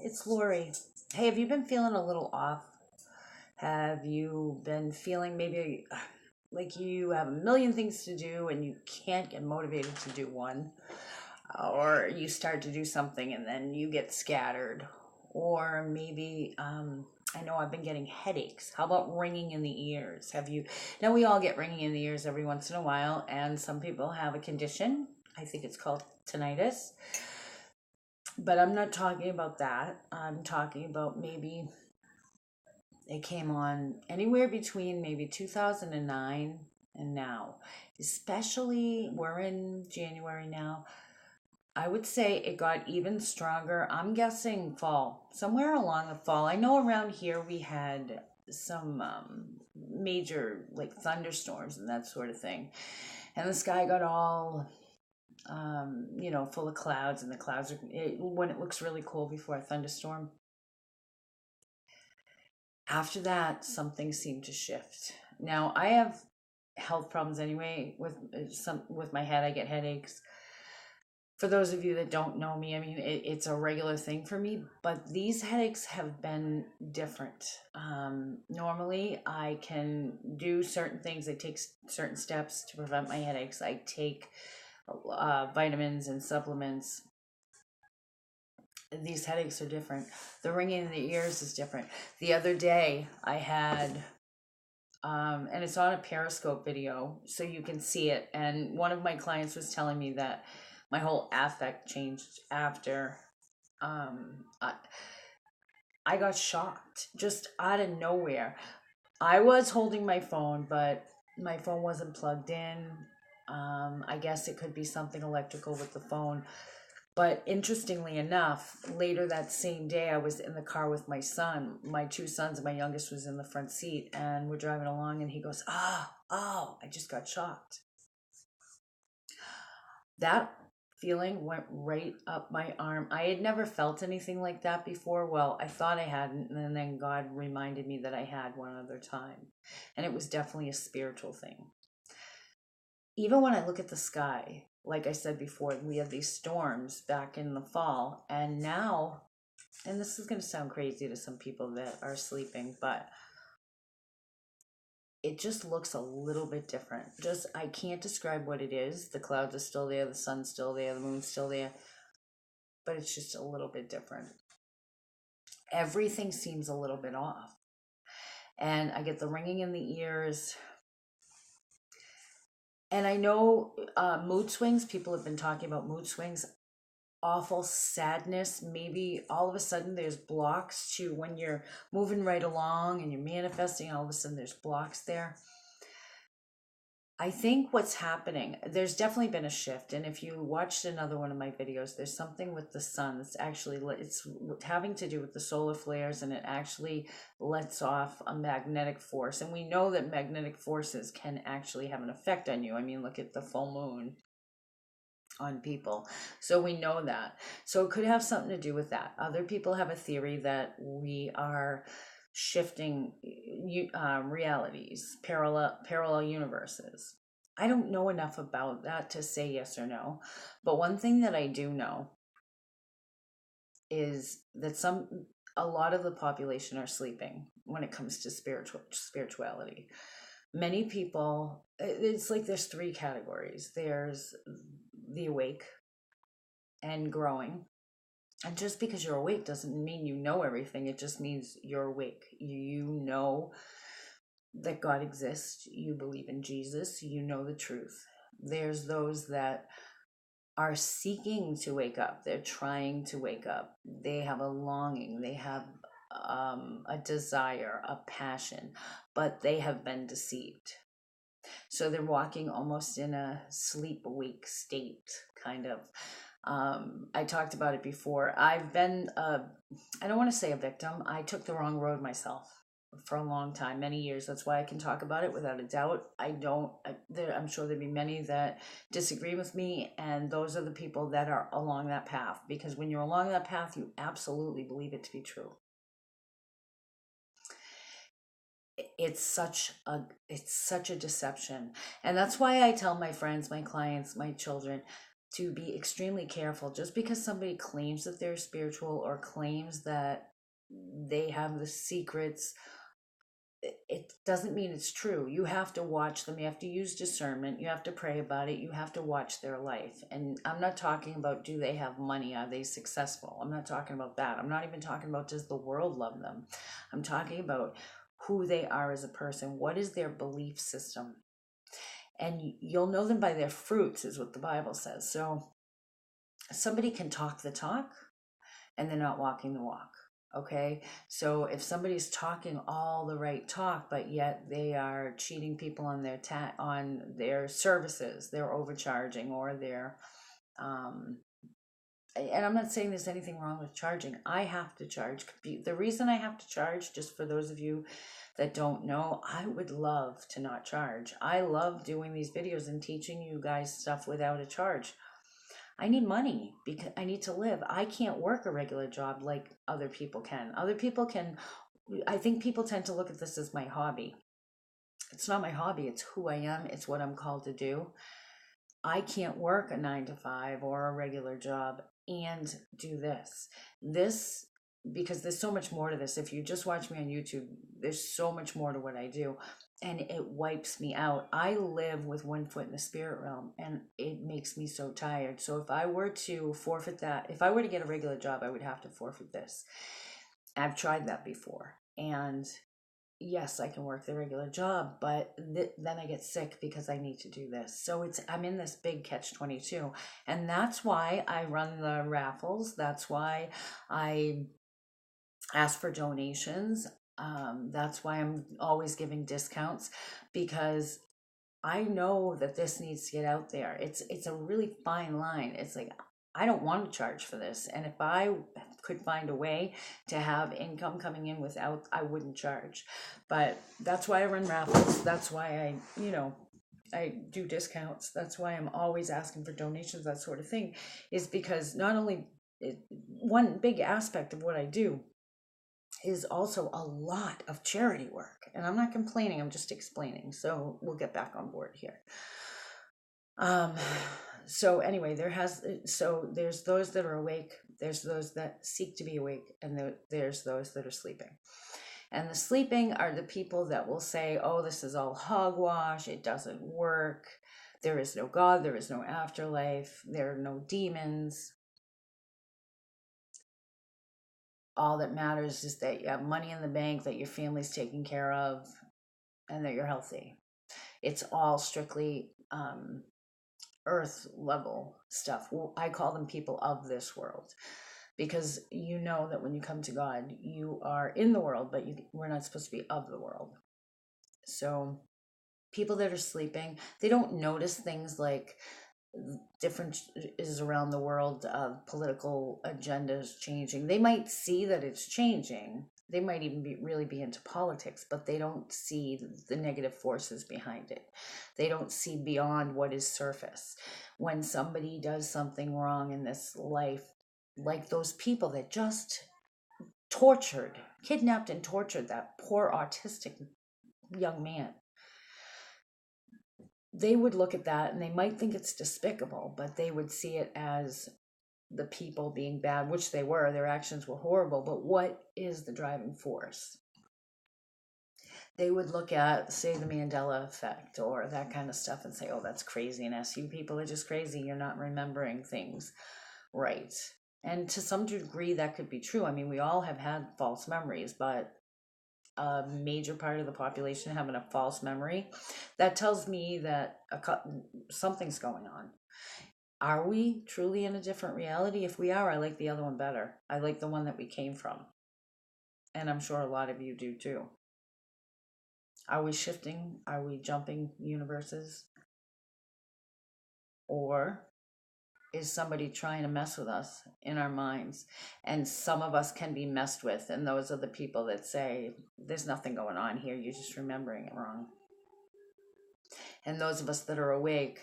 It's Lori. Hey, have you been feeling a little off? Have you been feeling maybe like you have a million things to do and you can't get motivated to do one? Or you start to do something and then you get scattered? Or maybe, I know I've been getting headaches. How about ringing in the ears? Have you? Now, we all get ringing in the ears every once in a while, and some people have a condition. I think it's called tinnitus. But I'm not talking about that. I'm talking about maybe it came on anywhere between maybe 2009 and now. Especially, we're in January now. I would say it got even stronger. I'm guessing fall, somewhere along the fall. I know around here we had some major like thunderstorms and that sort of thing. And the sky got all full of clouds, and the clouds are when it looks really cool before a thunderstorm. After that, something seemed to shift. Now I have health problems anyway with my head. I get headaches. For those of you that don't know me, I mean it's a regular thing for me, but these headaches have been different. Normally, I can do certain things. I take certain steps to prevent my headaches. I take vitamins and supplements. These headaches are different. The ringing in the ears is different. The other day I had and it's on a Periscope video, so you can see it. And one of my clients was telling me that my whole affect changed after um, I, I got shocked just out of nowhere. I was holding my phone, but my phone wasn't plugged in. I guess it could be something electrical with the phone. But interestingly enough, later that same day, I was in the car with my son. My two sons, and my youngest was in the front seat, and we're driving along, and he goes, oh, I just got shocked. That feeling went right up my arm. I had never felt anything like that before. Well, I thought I hadn't, and then God reminded me that I had one other time. And it was definitely a spiritual thing. Even when I look at the sky, like I said before, we had these storms back in the fall, and now, and this is going to sound crazy to some people that are sleeping, but it just looks a little bit different. Just, I can't describe what it is. The clouds are still there, the sun's still there, the moon's still there, but it's just a little bit different. Everything seems a little bit off. And I get the ringing in the ears. And I know mood swings, people have been talking about mood swings, awful sadness. Maybe all of a sudden there's blocks to when you're moving right along and you're manifesting, all of a sudden there's blocks there. I think what's happening, there's definitely been a shift. And if you watched another one of my videos, there's something with the sun that's actually, it's having to do with the solar flares, and it actually lets off a magnetic force. And we know that magnetic forces can actually have an effect on you. I mean, look at the full moon on people. So we know that. So it could have something to do with that. Other people have a theory that we are shifting realities, parallel universes. I don't know enough about that to say yes or no, but one thing that I do know is that a lot of the population are sleeping when it comes to spirituality. Many people, it's like there's three categories. There's the awake and growing. And just because you're awake doesn't mean you know everything. It just means you're awake. You know that God exists. You believe in Jesus. You know the truth. There's those that are seeking to wake up. They're trying to wake up. They have a longing. They have a desire, a passion, but they have been deceived. So they're walking almost in a sleep awake state, kind of. I talked about it before. I've been, I don't want to say a victim. I took the wrong road myself for a long time, many years. That's why I can talk about it without a doubt. I'm sure there'd be many that disagree with me, and those are the people that are along that path. Because when you're along that path, you absolutely believe it to be true. It's such a deception. And that's why I tell my friends, my clients, my children, to be extremely careful. Just because somebody claims that they're spiritual or claims that they have the secrets, it doesn't mean it's true. You have to watch them. You have to use discernment. You have to pray about it. You have to watch their life. And I'm not talking about, do they have money? Are they successful? I'm not talking about that. I'm not even talking about, does the world love them? I'm talking about who they are as a person. What is their belief system? And you'll know them by their fruits, is what the Bible says. So somebody can talk the talk and they're not walking the walk. Okay, so if somebody's talking all the right talk, but yet they are cheating people on their services, they're overcharging, or they're and I'm not saying there's anything wrong with charging. I have to charge. The reason I have to charge, just for those of you that don't know, I would love to not charge. I love doing these videos and teaching you guys stuff without a charge. I need money because I need to live. I can't work a regular job like other people can. Other people can. I think people tend to look at this as my hobby. It's not my hobby. It's who I am. It's what I'm called to do. I can't work a 9 to 5 or a regular job and do this. Because there's so much more to this. If you just watch me on YouTube, there's so much more to what I do. And it wipes me out. I live with one foot in the spirit realm, and it makes me so tired. So if I were to forfeit that, if I were to get a regular job, I would have to forfeit this. I've tried that before. And yes, I can work the regular job, but then I get sick because I need to do this. So I'm in this big catch-22. And that's why I run the raffles. That's why I ask for donations. That's why I'm always giving discounts, because I know that this needs to get out there. It's a really fine line. It's like, I don't want to charge for this. And if I could find a way to have income coming in without, I wouldn't charge. But that's why I run raffles. That's why I do discounts. That's why I'm always asking for donations, that sort of thing, is because not only one big aspect of what I do is also a lot of charity work. And I'm not complaining, I'm just explaining. So we'll get back on board here. So anyway, there's those that are awake, there's those that seek to be awake, and there's those that are sleeping. And the sleeping are the people that will say, oh, this is all hogwash, it doesn't work, there is no God, there is no afterlife, there are no demons. All that matters is that you have money in the bank, that your family's taken care of, and that you're healthy. It's all strictly earth level stuff. Well, I call them people of this world, because you know that when you come to God, you are in the world, but we're not supposed to be of the world. So people that are sleeping, they don't notice things like different is around the world, political agendas changing. They might see that it's changing. They might even really be into politics, but they don't see the negative forces behind it. They don't see beyond what is surface. When somebody does something wrong in this life, like those people that just kidnapped and tortured that poor autistic young man, they would look at that and they might think it's despicable, but they would see it as the people being bad, which they were. Their actions were horrible, but what is the driving force? They would look at, say, the Mandela effect or that kind of stuff and say, oh, that's craziness. You people are just crazy. You're not remembering things right. And to some degree, that could be true. I mean, we all have had false memories, but a major part of the population having a false memory, that tells me that something's going on. Are we truly in a different reality? If we are, I like the other one better. I like the one that we came from. And I'm sure a lot of you do too. Are we shifting? Are we jumping universes? Or is somebody trying to mess with us in our minds? And some of us can be messed with, and those are the people that say, there's nothing going on here, you're just remembering it wrong. And those of us that are awake,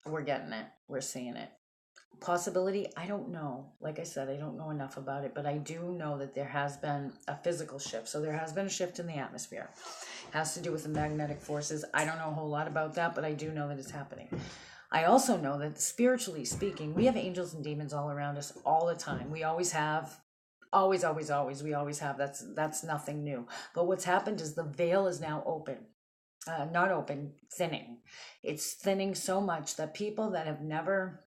we're getting it, we're seeing it. Possibility, I don't know. Like I said, I don't know enough about it, but I do know that there has been a physical shift. So there has been a shift in the atmosphere. It has to do with the magnetic forces. I don't know a whole lot about that, but I do know that it's happening. I also know that spiritually speaking, we have angels and demons all around us all the time. We always have, always, always, always. We always have. That's nothing new. But what's happened is the veil is now open. Not open, thinning. It's thinning so much that people that have never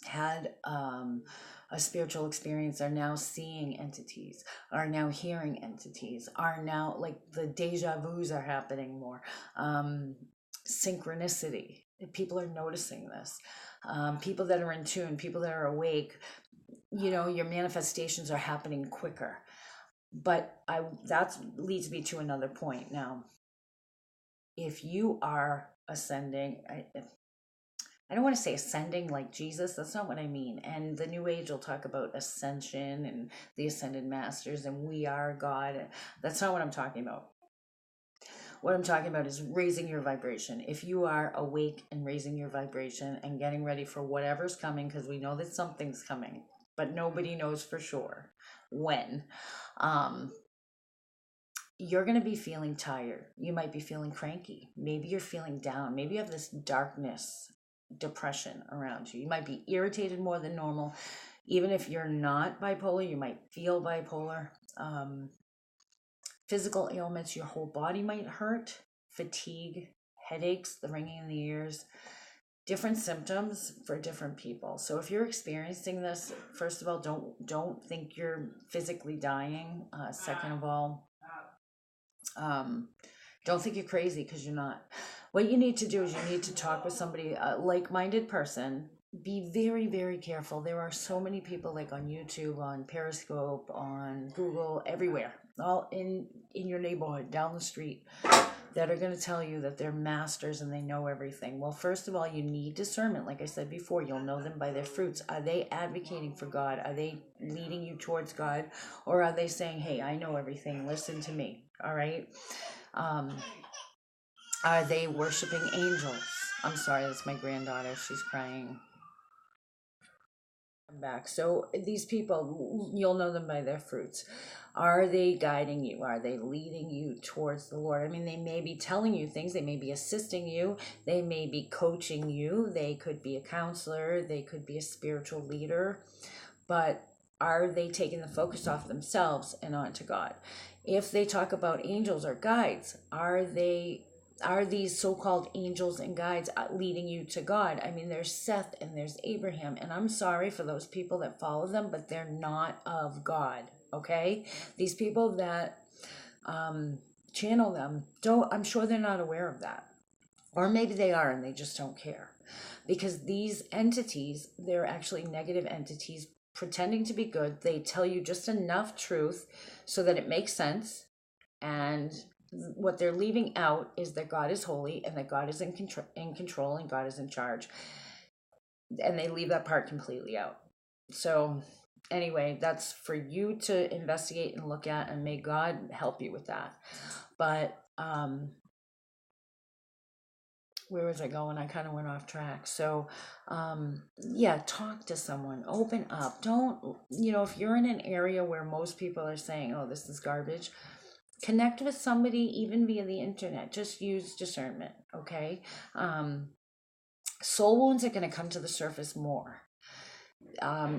had a spiritual experience are now seeing entities, are now hearing entities, are now like the deja vus are happening more. Synchronicity. People are noticing this. People that are in tune, people that are awake, your manifestations are happening quicker. But that leads me to another point now. If you are ascending, I don't want to say ascending like Jesus. That's not what I mean. And the New Age will talk about ascension and the ascended masters and we are God. That's not what I'm talking about. What I'm talking about is raising your vibration. If you are awake and raising your vibration and getting ready for whatever's coming, because we know that something's coming, but nobody knows for sure when. You're going to be feeling tired. You might be feeling cranky. Maybe you're feeling down. Maybe you have this darkness, depression around you. You might be irritated more than normal. Even if you're not bipolar, you might feel bipolar. Physical ailments, your whole body might hurt, fatigue, headaches, the ringing in the ears, different symptoms for different people. So if you're experiencing this, first of all, don't think you're physically dying. Second of all, don't think you're crazy, because you're not. What you need to do is you need to talk with somebody, a like-minded person. Be very, very careful. There are so many people, like on YouTube, on Periscope, on Google, everywhere, all in your neighborhood, down the street, that are going to tell you that they're masters and they know everything. Well, first of all, you need discernment. Like I said before, you'll know them by their fruits. Are they advocating for God? Are they leading you towards God? Or are they saying, hey, I know everything, listen to me? All right. Are they worshiping angels? I'm sorry, that's my granddaughter. She's crying. I'm back. So these people, you'll know them by their fruits. Are they guiding you? Are they leading you towards the Lord? I mean, they may be telling you things. They may be assisting you. They may be coaching you. They could be a counselor. They could be a spiritual leader. But are they taking the focus off themselves and onto God? If they talk about angels or guides, are these so-called angels and guides leading you to God? I mean, there's Seth and there's Abraham, and I'm sorry for those people that follow them, but they're not of God. Okay, these people that channel them, I'm sure they're not aware of that, or maybe they are and they just don't care, because these entities, they're actually negative entities pretending to be good. They tell you just enough truth so that it makes sense, and what they're leaving out is that God is holy and that God is in control and God is in charge, and they leave that part completely out. So anyway, that's for you to investigate and look at, and may God help you with that. But where was I going? I kind of went off track. So yeah, talk to someone, open up. Don't, if you're in an area where most people are saying, oh, this is garbage, connect with somebody even via the internet. Just use discernment. Okay. Soul wounds are going to come to the surface more.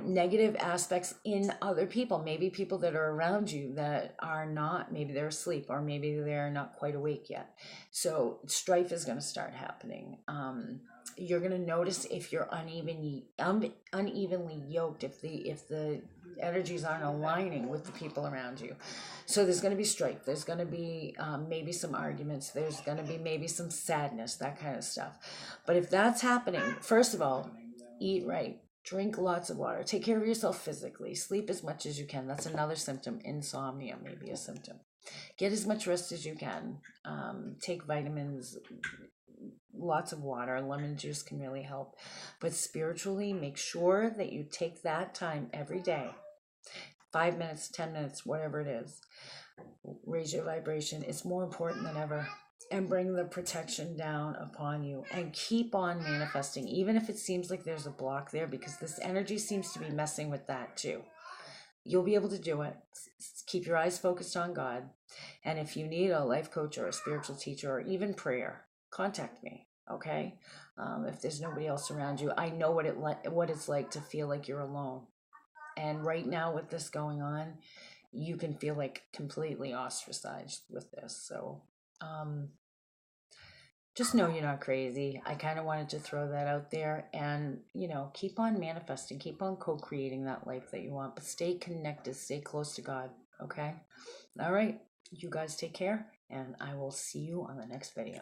Negative aspects in other people, maybe people that are around you that are not, maybe they're asleep, or maybe they're not quite awake yet. So strife is going to start happening. You're going to notice if you're unevenly yoked, if the energies aren't aligning with the people around you. So there's going to be strife. There's going to be maybe some arguments. There's going to be maybe some sadness, that kind of stuff. But if that's happening, first of all, eat right. Drink lots of water. Take care of yourself physically. Sleep as much as you can. That's another symptom. Insomnia may be a symptom. Get as much rest as you can. Take vitamins, lots of water. Lemon juice can really help. But spiritually, make sure that you take that time every day. 5 minutes, 10 minutes, whatever it is. Raise your vibration. It's more important than ever. And bring the protection down upon you, and keep on manifesting, even if it seems like there's a block there, because this energy seems to be messing with that too. You'll be able to do it. Keep your eyes focused on God. And if you need a life coach or a spiritual teacher or even prayer, contact me. Okay. If there's nobody else around you, I know what it's like to feel like you're alone. And right now, with this going on, you can feel like completely ostracized with this. So, um, just know you're not crazy. I kind of wanted to throw that out there, and keep on manifesting, keep on co-creating that life that you want, but stay connected, stay close to God. Okay. All right. You guys take care, and I will see you on the next video.